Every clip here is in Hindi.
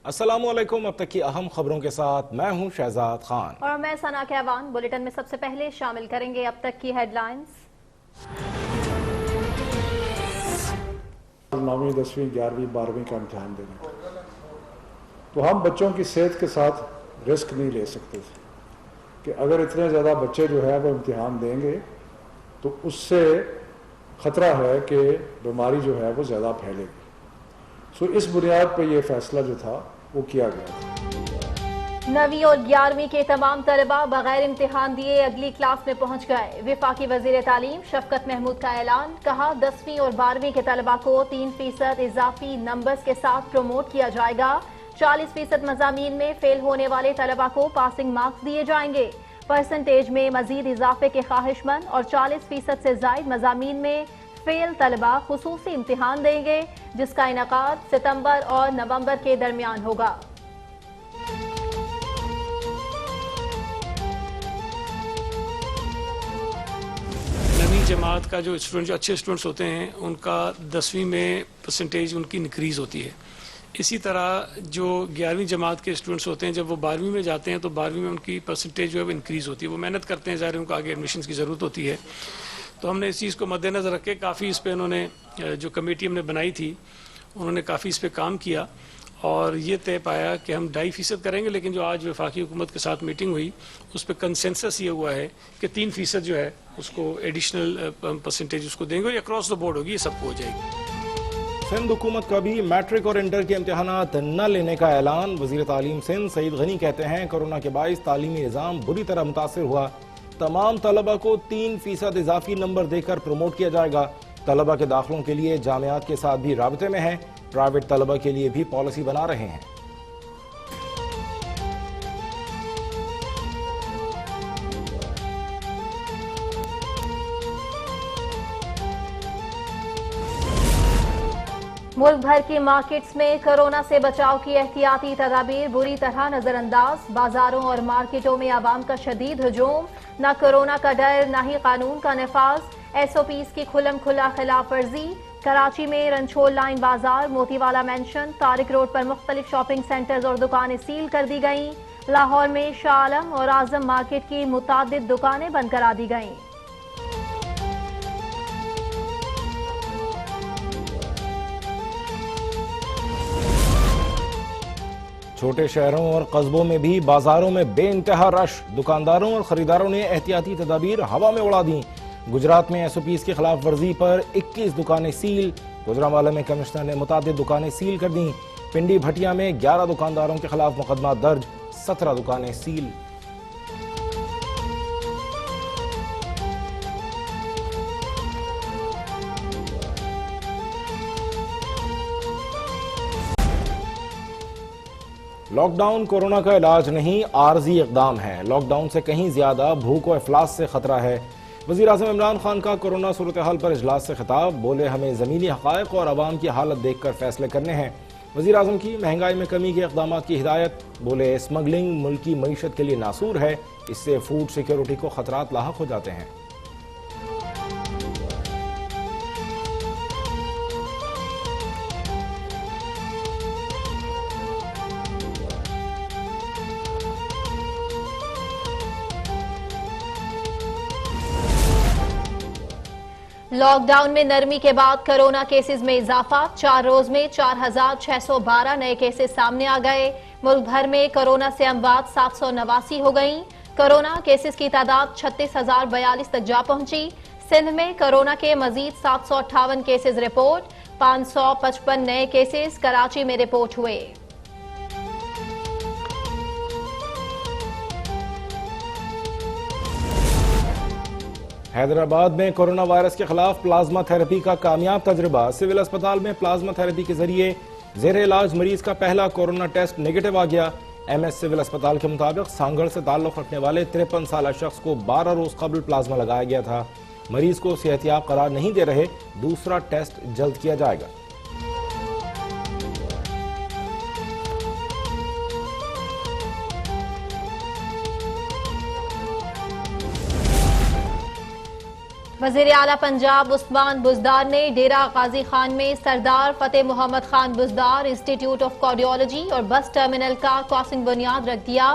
अस्सलामुअलैकुम। अब तक की अहम खबरों के साथ मैं हूं शहजाद खान और मैं सना कहवान। बुलेटिन में सबसे पहले शामिल करेंगे अब तक की हेडलाइंस। 9वीं 10वीं 11वीं 12वीं का इम्तहान देने का, तो हम बच्चों की सेहत के साथ रिस्क नहीं ले सकते थे कि अगर इतने ज़्यादा बच्चे जो है वो इम्तहान देंगे तो उससे ख़तरा है कि बीमारी जो है वो ज़्यादा फैलेगी। सो इस बुनियाद पर यह फ़ैसला जो था वो किया गया था। 9वीं और 11वीं के तमाम तलबा बगैर इम्तिहान दिए अगली क्लास में पहुंच गए। वफाकी वजीर तालीम शफकत महमूद का ऐलान। कहा 10वीं और 12वीं के तलबा को 3% इजाफी नंबर्स के साथ प्रमोट किया जाएगा। 40% मजामीन में फेल होने वाले तलबा को पासिंग मार्क्स दिए जाएंगे। परसेंटेज में मजीद इजाफे के ख्वाहिशमंद और 40% से जायद मजामीन में फेल तलबा खुसूसी इम्तिहान देंगे, जिसका इनकाद सितंबर और नवंबर के दरमियान होगा। नवीं जमात का जो स्टूडेंट, जो अच्छे स्टूडेंट्स होते हैं, उनका 10वीं में परसेंटेज उनकी इंक्रीज़ होती है। इसी तरह जो 11वीं जमात के स्टूडेंट्स होते हैं, जब वो 12वीं में जाते हैं तो 12वीं में उनकी परसेंटेज जो है वो इंक्रीज़ होती है। वो मेहनत करते हैं, ज़ाहिर उनको आगे एडमिशन की ज़रूरत होती है। तो हमने इस चीज़ को मद्देनज़र रख के काफ़ी इस पर उन्होंने, जो कमेटी हमने बनाई थी, उन्होंने काफ़ी इस पर काम किया और ये तय पाया कि हम 2.5% करेंगे। लेकिन जो आज वफाकी हुकूमत के साथ मीटिंग हुई उस पर कंसेंसस ये हुआ है कि 3% जो है उसको एडिशनल परसेंटेज उसको देंगे और ये अक्रॉस द बोर्ड होगी, ये सबको हो जाएगी। सिंध हुकूमत का भी मैट्रिक और इंटर के इम्तहानात न लेने का ऐलान। वजीर तालीम सिंध सईद गनी कहते हैं कोरोना के बाइस तालीमी निज़ाम बुरी तरह मुतासिर हुआ। तमाम तलबा को 3% इजाफी नंबर देकर प्रमोट किया जाएगा। तलबा के दाखिलों के लिए जामियात के साथ भी राबते में है। प्राइवेट तलबा के लिए भी पॉलिसी बना रहे हैं। मुल्क भर की मार्केट्स में कोरोना से बचाव की एहतियाती तदाबीर बुरी तरह नजरअंदाज। बाजारों और मार्केटों में आवाम का शदीद हजूम। न कोरोना का डर, न ही कानून का नफाज। SOPs की खुलम खुला खिलाफ वर्जी। कराची में रंछोल लाइन बाजार, मोतीवाला मेंशन, तारिक रोड पर मुख्तलिफ शॉपिंग सेंटर्स और दुकानें सील कर दी गईं। लाहौर में शाह आलम और आजम मार्केट की मुतादिद दुकानें बंद करा दी गईं। छोटे शहरों और कस्बों में भी बाजारों में बेइंतहा रश। दुकानदारों और खरीदारों ने एहतियाती तदाबीर हवा में उड़ा दी। गुजरात में SOPs की खिलाफ वर्जी पर 21 दुकानें सील। गुजरांवाला में कमिश्नर ने मुतादिद दुकानें सील कर दी। पिंडी भटिया में 11 दुकानदारों के खिलाफ मुकदमा दर्ज, 17 दुकानें सील। लॉकडाउन कोरोना का इलाज नहीं, आर्जी इकदाम है। लॉकडाउन से कहीं ज्यादा भूख और अफलास से खतरा है। वज़ीर आज़म इमरान खान का कोरोना सूरत हाल पर इजलास से खिताब। बोले हमें ज़मीनी हक़ाइक़ और आवाम की हालत देख कर फैसले करने हैं। वज़ीर आज़म की महंगाई में कमी के इक़दाम की हिदायत। बोले स्मगलिंग मुल्की मईशत के लिए नासूर है, इससे फूड सिक्योरिटी को खतरात लाहक हो जाते हैं। लॉकडाउन में नरमी के बाद कोरोना केसेस में इजाफा। 4 रोज में 4,612 नए केसेस सामने आ गए। मुल्क भर में कोरोना से अमवात 789 हो गईं। कोरोना केसेस की तादाद 36,042 तक जा पहुंची। सिंध में कोरोना के मजीद 758 केसेस रिपोर्ट। 555 नए केसेस कराची में रिपोर्ट हुए। हैदराबाद में कोरोना वायरस के खिलाफ प्लाज्मा थेरेपी का कामयाब तजुर्बा। सिविल अस्पताल में प्लाज्मा थेरेपी के जरिए जेर इलाज मरीज का पहला कोरोना टेस्ट नेगेटिव आ गया। MS सिविल अस्पताल के मुताबिक सांगड़ से ताल्लुक रखने वाले 53 साल शख्स को 12 रोज कबल प्लाज्मा लगाया गया था। मरीज को सेहतियाब करार नहीं दे रहे। दूसरा टेस्ट जल्द किया जाएगा। वजीर आला पंजाब उस्मान बुज़दार ने डेरा गाजी खान में Sardar Fateh Mohammad Khan Buzdar institute of cardiology और बस टर्मिनल का क्रॉसिंग बुनियाद रख दिया।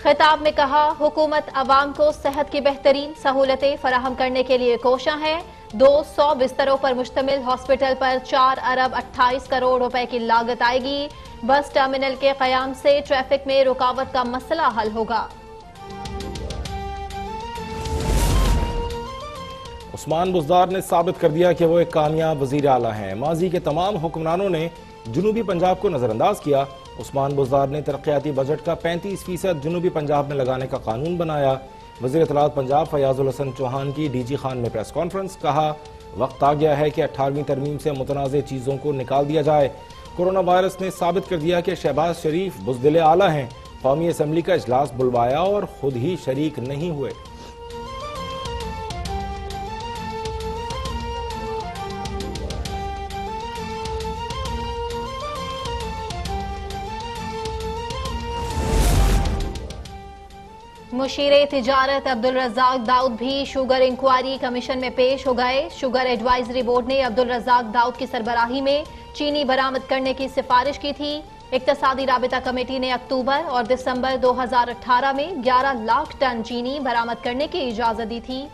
खिताब में कहा, हुकूमत अवाम को सेहत की बेहतरीन सहूलतें फराहम करने के लिए कोशा है। 200 बिस्तरों पर मुश्तमिल हॉस्पिटल पर 4 अरब 28 करोड़ रुपए की लागत आएगी। बस टर्मिनल के कयाम से ट्रैफिक में रुकावट का मसला हल होगा। उस्मान बुज़दार ने साबित कर दिया कि वो एक कामयाब वज़ीर आला हैं। माजी के तमाम हुक्मरानों ने जुनूबी पंजाब को नजरअंदाज किया। उस्मान बुज़दार ने तरक्याती बजट का 35% जुनूबी पंजाब में लगाने का कानून बनाया। वज़ीर इत्तलात पंजाब फयाजुल हसन चौहान की डीजी खान में प्रेस कॉन्फ्रेंस। कहा, वक्त आ गया है कि 18वीं तरमीम से मुतनाज़ चीज़ों को निकाल दिया जाए। कोरोना वायरस ने साबित कर दिया कि शहबाज शरीफ बुज़दिल आला हैं। कौमी असम्बली का इजलास बुलवाया और खुद ही शरीक नहीं हुए। मुशीरे तिजारत अब्दुल रज़ाक दाऊद भी शुगर इंक्वायरी कमीशन में पेश हो गए। शुगर एडवाइजरी बोर्ड ने अब्दुल रज़ाक दाऊद की सरबराही में चीनी बरामद करने की सिफारिश की थी। इक्तसादी राबिता कमेटी ने अक्टूबर और दिसंबर 2018 में 11 लाख टन चीनी बरामद करने की इजाजत दी थी।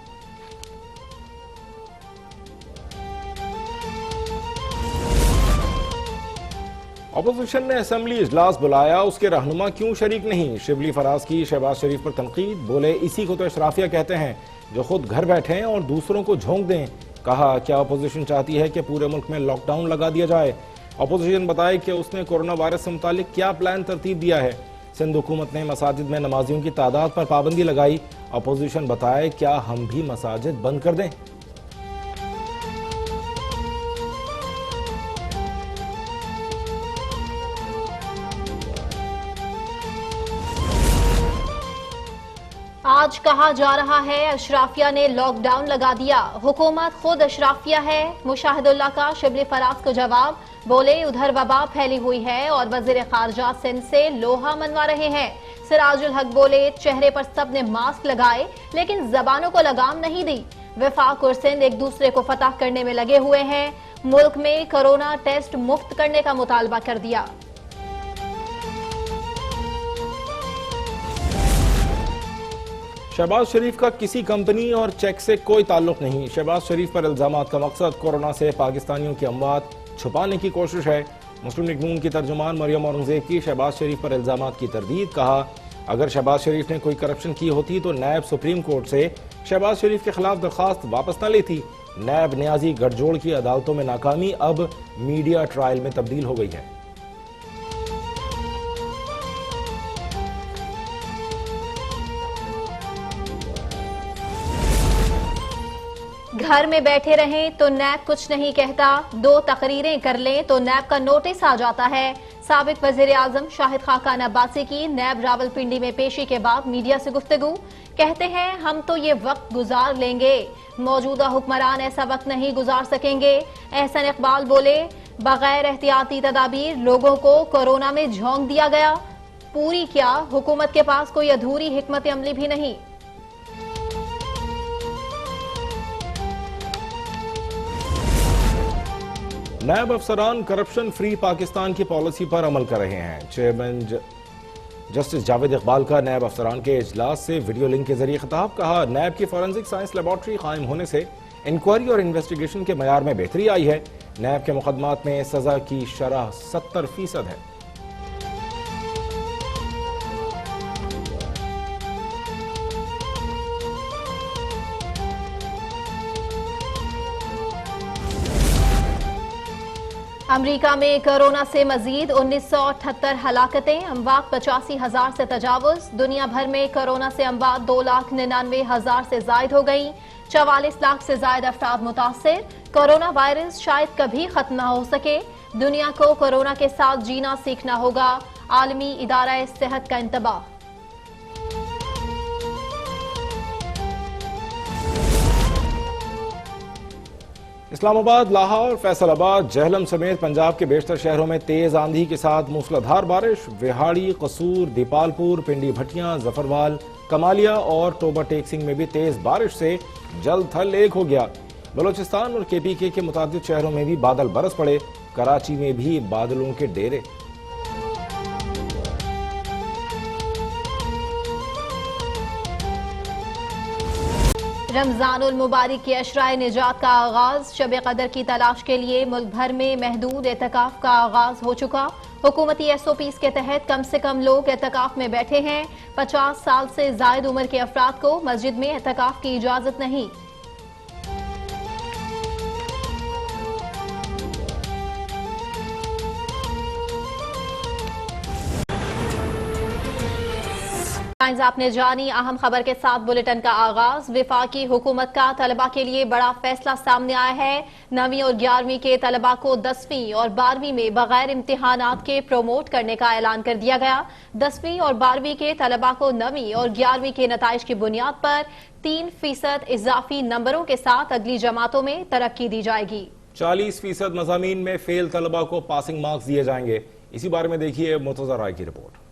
अपोजिशन ने असेंबली इजलास बुलाया, उसके रहनुमा क्यों शरीक नहीं? शिबली फराज की शहबाज शरीफ पर तनकीद। बोले, इसी को तो अशराफिया कहते हैं जो खुद घर बैठे हैं और दूसरों को झोंक दें। कहा, क्या अपोजिशन चाहती है कि पूरे मुल्क में लॉकडाउन लगा दिया जाए? अपोजिशन बताए कि उसने कोरोना वायरस से मुतालिक क्या प्लान तरतीब दिया है। सिंध हुकूमत ने मसाजिद में नमाजियों की तादाद पर पाबंदी लगाई। अपोजिशन बताए, क्या हम भी मसाजिद बंद कर दें? आज कहा जा रहा है अशराफिया ने लॉकडाउन लगा दिया। हुकूमत खुद अशराफिया है। मुशाहिदुल्लाह का शिबली फराज को जवाब। बोले, उधर वबा फैली हुई है और वजीर खारजा सिंध से लोहा मनवा रहे हैं। सिराजुल हक बोले, चेहरे पर सबने मास्क लगाए लेकिन जबानों को लगाम नहीं दी। वफाक और सिंध एक दूसरे को फतह करने में लगे हुए हैं। मुल्क में कोरोना टेस्ट मुफ्त करने का मुतालबा कर दिया। शहबाज शरीफ का किसी कंपनी और चेक से कोई ताल्लुक नहीं। शहबाज शरीफ पर इल्जामात का मकसद कोरोना से पाकिस्तानियों की अमवात छुपाने की कोशिश है। मुस्लिम लीग नून की तर्जुमान मरियम औरंगजेब की शहबाज शरीफ पर इल्जामात की तरदीद। कहा, अगर शहबाज शरीफ ने कोई करप्शन की होती तो नैब सुप्रीम कोर्ट से शहबाज शरीफ के खिलाफ दरखास्त वापस न लेती। नैब न्याजी गठजोड़ की अदालतों में नाकामी अब मीडिया ट्रायल में तब्दील हो गई है। घर में बैठे रहें तो नैब कुछ नहीं कहता। 2 तकरीरें कर लें तो नैब का नोटिस आ जाता है। साबिक वजीर आजम शाहिद खाकान अब्बासी की नैब रावलपिंडी में पेशी के बाद मीडिया से गुफ्तगू। कहते हैं, हम तो ये वक्त गुजार लेंगे, मौजूदा हुक्मरान ऐसा वक्त नहीं गुजार सकेंगे। एहसन इकबाल बोले, बगैर एहतियाती तदाबीर लोगों को कोरोना में झोंक दिया गया। पूरी क्या, हुकूमत के पास कोई अधूरी हिकमत अमली भी नहीं। नायब अफसरान करप्शन फ्री पाकिस्तान की पॉलिसी पर अमल कर रहे हैं। चेयरमैन जस्टिस जावेद इकबाल का नायब अफसरान के इजलास से वीडियो लिंक के जरिए खिताब। कहा, नैब की फॉरेंसिक साइंस लेबॉर्ट्री कायम होने से इंक्वायरी और इन्वेस्टिगेशन के मयार में बेहतरी आई है। नैब के मुकदमात में सजा की शरह 70% है। अमरीका में कोरोना से मजीद 1978 हलाकतें, अमवात 85,000 से तजावुज। दुनिया भर में कोरोना से अमवात 2,99,000 से जायद हो गई। 44 लाख से जायद अफराद मुतासिर। कोरोना वायरस शायद कभी खत्म न हो सके। दुनिया को कोरोना के साथ जीना सीखना होगा। आलमी इदारा सेहत का इंतबाह। इस्लामाबाद, लाहौर, फैसलाबाद, जहलम समेत पंजाब के बेशतर शहरों में तेज आंधी के साथ मूसलाधार बारिश। विहाड़ी, कसूर, दीपालपुर, पिंडी भटियां, जफरवाल, कमालिया और टोबा टेक सिंह में भी तेज बारिश से जल थल एक हो गया। बलोचिस्तान और KPK के मुतादिद शहरों में भी बादल बरस पड़े। कराची में भी बादलों के डेरे। रमजानुल मुबारक की अशराए निजात का आगाज। शब कदर की तलाश के लिए मुल्क भर में महदूद एतकाफ का आगाज हो चुका। हुकूमती SOPs के तहत कम से कम लोग एतकाफ में बैठे हैं। 50 साल से जायद उम्र के अफराद को मस्जिद में एतकाफ की इजाजत नहीं। टाइम्स आपने जानी अहम खबर के साथ बुलेटिन का आगाज। विफाकी हुकूमत का तलबा के लिए बड़ा फैसला सामने आया है। 9वीं और 11वीं के तलबा को 10वीं और 12वीं में बगैर इम्तिहानात के प्रोमोट करने का ऐलान कर दिया गया। 10वीं और 12वीं के तलबा को 9वीं और 11वीं के नताइज की बुनियाद पर 3% इजाफी नंबरों के साथ अगली जमातों में तरक्की दी जाएगी। 40% मज़ामीन में फेल तलबा को पासिंग मार्क्स दिए जाएंगे। इसी बारे में देखिए मुर्तज़ा राय की रिपोर्ट।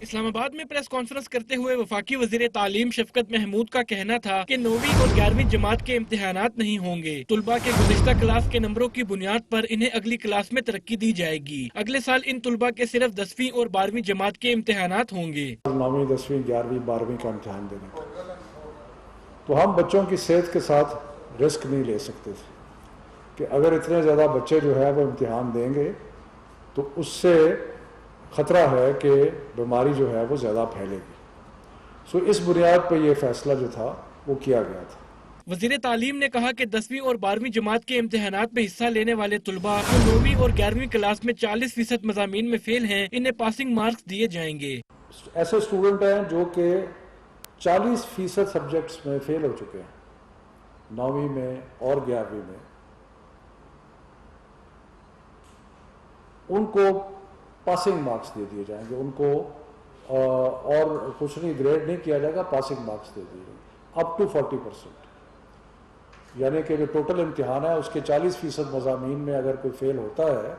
इस्लामाबाद में प्रेस कॉन्फ्रेंस करते हुए वफाकी वज़ीर तालीम शफकत महमूद का कहना था कि 9वीं और 11वीं जमात के इम्तिहानात नहीं होंगे। तुलबा के गुज़िश्ता क्लास के नंबरों की बुनियाद पर इन्हें अगली क्लास में तरक्की दी जाएगी। अगले साल इन तुलबा के सिर्फ 10वीं और 12वीं जमात के इम्तिहानात होंगे। 9वीं, 10वीं, 11वीं, 12वीं का इम्तिहान देने तो हम बच्चों की सेहत के साथ रिस्क नहीं ले सकते थे कि अगर इतने ज़्यादा बच्चे जो है वो इम्तिहान देंगे तो उससे खतरा है कि बीमारी जो है वो ज़्यादा फैलेगी। सो इस बुनियाद पर यह फैसला जो था वो किया गया था। वज़ीर तालीम ने कहा कि 10वीं और 12वीं जमात के इम्तिहानात में हिस्सा लेने वाले तुलबा जो 9वीं और 11वीं क्लास में 40% मज़ामीन में फेल हैं, इन्हें पासिंग मार्क्स दिए जाएंगे। ऐसे स्टूडेंट हैं जो कि 40% सब्जेक्ट्स में फेल हो चुके हैं, 9वीं में और 11वीं में, उनको पासिंग मार्क्स दे दिए जाएंगे। उनको और कुछ नहीं, ग्रेड नहीं किया जाएगा, पासिंग मार्क्स दे दिए जाएंगे अप टू 40%। यानी कि जो टोटल इम्तिहान है उसके 40% मज़ामीन में अगर कोई फेल होता है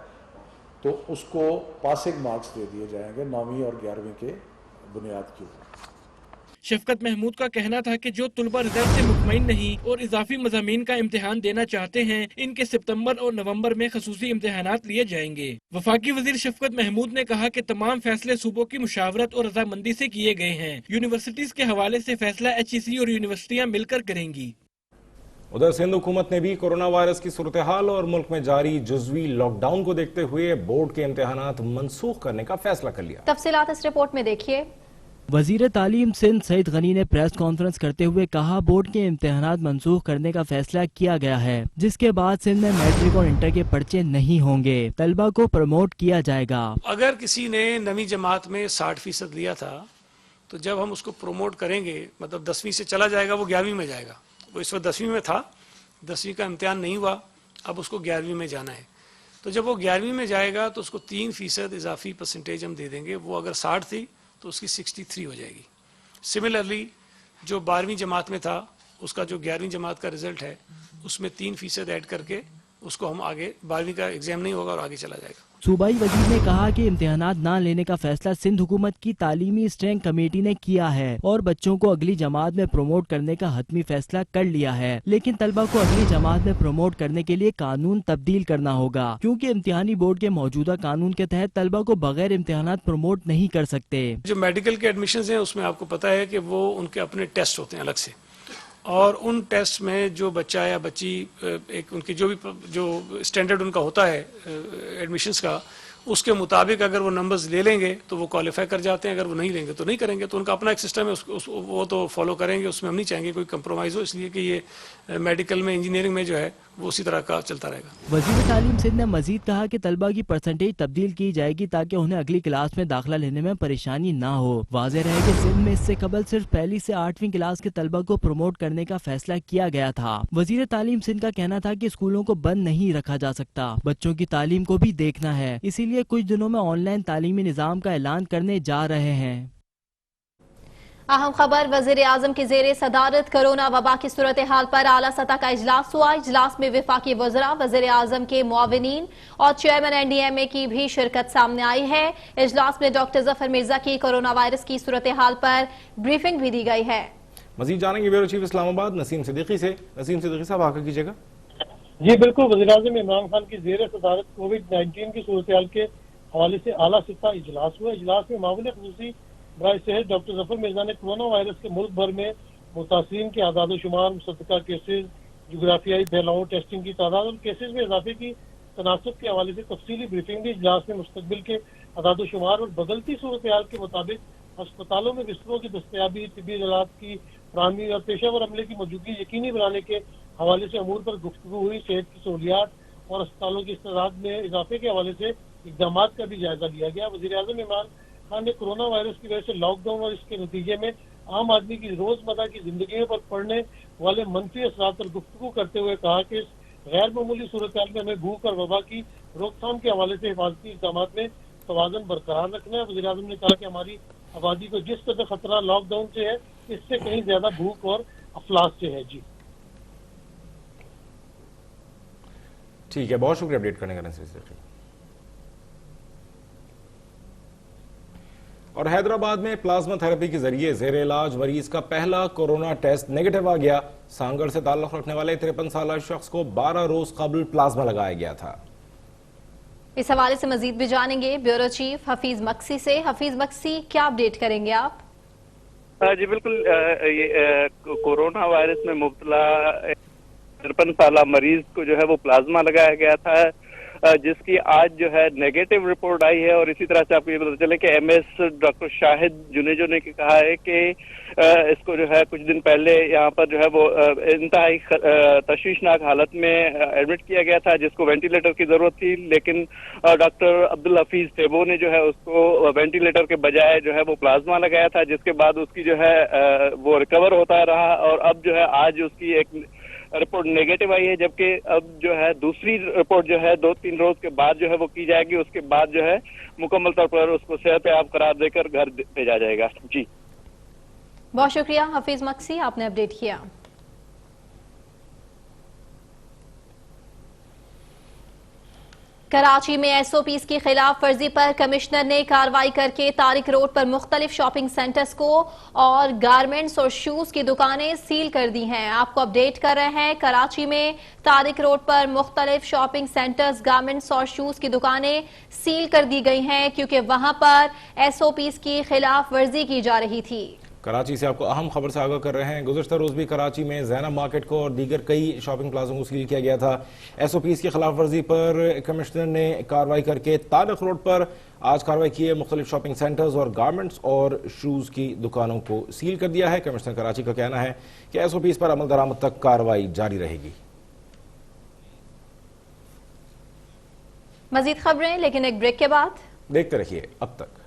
तो उसको पासिंग मार्क्स दे दिए जाएंगे 9वीं और 11वीं के बुनियाद के ऊपर। शफकत महमूद का कहना था कि जो तुलबा रिजल्ट से मुतमईन नहीं और इजाफी मज़ामीन का इम्तिहान देना चाहते हैं, इनके सितंबर और नवंबर में खसूसी इम्तिहानात लिए जाएंगे। वफाकी वजीर शफकत महमूद ने कहा कि तमाम फैसले सूबों की मुशावरत और रजामंदी से किए गए हैं। यूनिवर्सिटीज के हवाले से फैसला HEC और यूनिवर्सिटियाँ मिलकर करेंगी। उधर सिंध हुकूमत ने भी कोरोना वायरस की सूरत हाल और मुल्क में जारी जुज़वी लॉकडाउन को देखते हुए बोर्ड के इम्तिहानात मनसूख करने का फैसला कर लिया। तफसीलात इस रिपोर्ट में देखिए। वजीर तालीम सिंध सईद गनी ने प्रेस कॉन्फ्रेंस करते हुए कहा, बोर्ड के इम्तिहानात मनसूख करने का फैसला किया गया है, जिसके बाद सिंध में मैट्रिक और इंटर के पर्चे नहीं होंगे। तलबा को प्रमोट किया जाएगा। अगर किसी ने 9वीं जमात में 60% लिया था तो जब हम उसको प्रमोट करेंगे, मतलब 10वीं से चला जाएगा, वो 11वीं में जाएगा। वो इस वक्त 10वीं में था, 10वीं का इम्तिहान नहीं हुआ, अब उसको 11वीं में जाना है। तो जब वो 11वीं में जाएगा तो उसको 3% इजाफी परसेंटेज हम दे देंगे। वो अगर 60 थी तो उसकी 63 हो जाएगी। सिमिलरली जो 12वीं जमात में था उसका जो 11वीं जमात का रिजल्ट है उसमें 3% ऐड करके उसको हम आगे 12वीं का एग्जाम नहीं होगा और आगे चला जाएगा। सूबाई वजीर ने कहा कि इम्तिहानात न लेने का फैसला सिंध हुकूमत की तालीमी स्ट्रेंग कमेटी ने किया है और बच्चों को अगली जमात में प्रमोट करने का हतमी फैसला कर लिया है, लेकिन तलबा को अगली जमात में प्रमोट करने के लिए कानून तब्दील करना होगा, क्योंकि इम्तिहानी बोर्ड के मौजूदा कानून के तहत तलबा को बगैर इम्तिहानात प्रमोट नहीं कर सकते। जो मेडिकल के एडमिशन हैं उसमें आपको पता है कि वो उनके अपने टेस्ट होते हैं अलग से, और उन टेस्ट में जो बच्चा या बच्ची एक उनकी जो स्टैंडर्ड उनका होता है एडमिशन्स का, उसके मुताबिक अगर वो नंबर्स ले लेंगे तो वो क्वालिफाई कर जाते हैं, अगर वो नहीं लेंगे तो नहीं करेंगे। तो उनका अपना एक सिस्टम है, वो तो फॉलो करेंगे, उसमें हम नहीं चाहेंगे कोई कंप्रोमाइज़ हो, इसलिए कि ये मेडिकल में, इंजीनियरिंग में जो है वो उसी तरह का चलता रहेगा। वज़ीर तालीम सिंध ने मजीद कहा कि तलबा की परसेंटेज तब्दील की जाएगी ताकि उन्हें अगली क्लास में दाखिला लेने में परेशानी ना हो। वाज़ेह रहे कि सिंध में इससे कबल सिर्फ पहली से 8वीं क्लास के तलबा को प्रमोट करने का फैसला किया गया था। वज़ीर तालीम सिंध का कहना था कि स्कूलों को बंद नहीं रखा जा सकता, बच्चों की तालीम को भी देखना है, इसीलिए कुछ दिनों में ऑनलाइन तालीमी निज़ाम का ऐलान करने जा रहे हैं। अहम खबर, वजीर आजम की जेर सदारत कोरोना वबा की सूरत हाल पर आला सतह का इजलास हुआ। इजलास में विफाकी वज़रा, वजीर आजम के मुआविनीन और चेयरमैन NDMA की भी शिरकत सामने आई है। इजलास में डॉक्टर जफर मिर्जा की कोरोना वायरस की सूरत हाल पर ब्रीफिंग भी दी गई है। मजीद जानेंगे ब्यूरो चीफ इस्लामाबाद नसीम सिद्दीकी से। नसीम सिद्दीकी साहब आगे कीजिएगा। जी बिल्कुल, वज़ीर आज़म इमरान खान की जेर सदारत कोविड-19 की सूरत हाल के हवाले से आला सतह इजलास हुआ। इजलास में मामूल खुसूसी बराए सेहत डॉक्टर जफर मिर्जा ने कोरोना वायरस के मुल्क भर में मुतासिरीन के आदाद शुमार, मुसद्दका केसेज, जोग्राफियाई फैलाव, टेस्टिंग की तादाद और केसेज में इजाफे की तनासब के हवाले से तफसीली ब्रीफिंग दी। इजलास में मुस्तकबिल के आदाद शुमार और बदलती सूरत हाल के मुताबिक अस्पतालों में बिस्तरों की दस्तयाबी, तिब्बी इलाज की फराहमी और पेशेवर अमले की मौजूदगी यकीनी बनाने के हवाले से अमूर पर गुफ्तगू हुई। सेहत की सहूलियात और अस्पतालों की इस्तेदाद में इजाफे के हवाले से इकदाम का भी जायजा लिया गया। वज़ीर आज़म इमरान खान ने कोरोना वायरस की वजह से लॉकडाउन और इसके नतीजे में आम आदमी की रोजमर्रा की जिंदगी पर पड़ने वाले मनफी असरात पर गुफ्तगू करते हुए कहा कि इस गैर मामूली सूरत हाल में हमें भूख और वबा की रोकथाम के हवाले से हिफाजती इक़दाम में तवाज़ुन बरकरार रखना है। वज़ीर आज़म ने कहा कि हमारी आबादी को जिस कदर खतरा लॉकडाउन से है, इससे कहीं ज्यादा भूख और अफलास से है। जी ठीक है, बहुत शुक्रिया अपडेट करने का नसीम सिद्दीकी। और हैदराबाद में प्लाज्मा थेरेपी के जरिए जेर इलाज मरीज का पहला कोरोना टेस्ट नेगेटिव आ गया। सांगड़ से ताल्लुक रखने वाले 53 साल शख्स को 12 रोज कबल प्लाज्मा लगाया गया था। इस हवाले से मजीद भी जानेंगे ब्यूरो चीफ हफीज मक्सी से। हफीज मक्सी, क्या अपडेट करेंगे आप? जी बिल्कुल, ये कोरोना वायरस में मुब्तला 53 साल मरीज को जो है वो प्लाज्मा लगाया गया था, जिसकी आज जो है नेगेटिव रिपोर्ट आई है। और इसी तरह से आपको ये पता चले कि MS डॉक्टर शाहिद जुनेजो ने कहा है कि इसको जो है कुछ दिन पहले यहाँ पर जो है वो इंतहाई तशवीशनाक हालत में एडमिट किया गया था, जिसको वेंटिलेटर की जरूरत थी। लेकिन डॉक्टर अब्दुल हफीज तेबो ने जो है उसको वेंटिलेटर के बजाय जो है वो प्लाज्मा लगाया था, जिसके बाद उसकी जो है वो रिकवर होता रहा। और अब जो है आज उसकी एक रिपोर्ट नेगेटिव आई है, जबकि अब जो है दूसरी रिपोर्ट जो है 2-3 रोज के बाद जो है वो की जाएगी। उसके बाद जो है मुकम्मल तौर पर उसको सेहतयाब करार देकर घर भेजा जाएगा। जी बहुत शुक्रिया हफीज मक्सी, आपने अपडेट किया। कराची में SOPs की खिलाफ वर्जी पर कमिश्नर ने कार्रवाई करके तारिक रोड पर मुख्तलिफ शॉपिंग सेंटर्स को और गारमेंट्स और शूज की दुकानें सील कर दी हैं। आपको अपडेट कर रहे हैं, कराची में तारिक रोड पर मुख्तलिफ शॉपिंग सेंटर्स, गारमेंट्स और शूज की दुकानें सील कर दी गई हैं क्योंकि वहां पर SOPs की खिलाफ वर्जी की जा रही थी। कराची से आपको अहम खबर से आगाह कर रहे हैं। गुज़श्ता रोज भी कराची में ज़ैनब मार्केट को और दीगर कई शॉपिंग प्लाजों को सील किया गया था। SOPs की खिलाफ वर्जी पर कमिश्नर ने कार्रवाई करके तारिक रोड पर आज कार्रवाई की है। मुख्तलिफ शॉपिंग सेंटर्स और गारमेंट्स और शूज़ की दुकानों को सील कर दिया है। कमिश्नर कराची का कहना है कि SOPs पर अमल दरामद तक कार्रवाई जारी रहेगी। मजीद खबरें लेकिन एक ब्रेक के बाद। देखते रहिए अब तक।